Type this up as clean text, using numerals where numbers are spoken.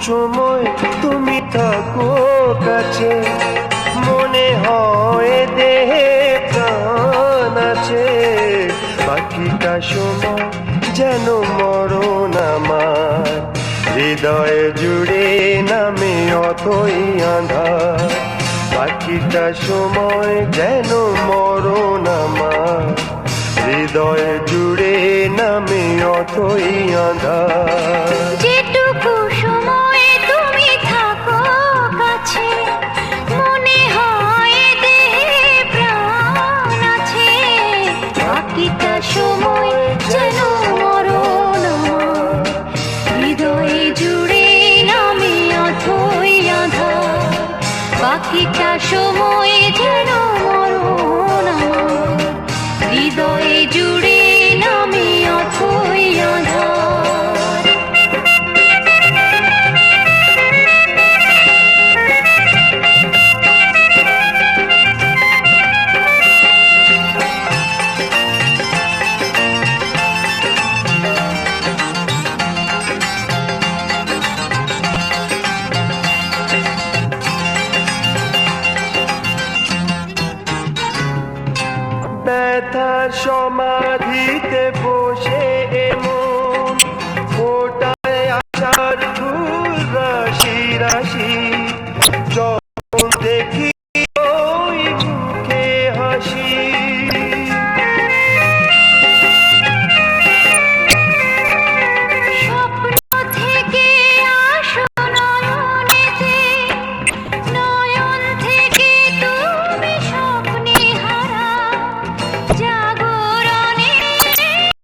সময় তুমি থাকো কাছে, মনে হয় দেহে প্রাণ আছে। বাকিটা সময় যেন মরণ আমার, হৃদয়ে জুড়ে নামে অতই আঁধার। বাকিটা সময় যেন মরণ আমার, হৃদয়ে জুড়ে নামে অতই আঁধার। যেটুকু সময় তুমি থাকো কাছে, মনে হয় দেহে প্রাণ আছে। বাকিটা সময় যেন মরণ আমার, হৃদয়ে জুড়ে নামে অথই আঁধার। বাকিটা সময় যেন মরণ আমার, হৃদয়ে জুড়ে নামে অথই আঁধার। ব্যথার সমাধিতে বসে এমন ফোটায় আশার ফুল রাশি রাশি। যখন দেখি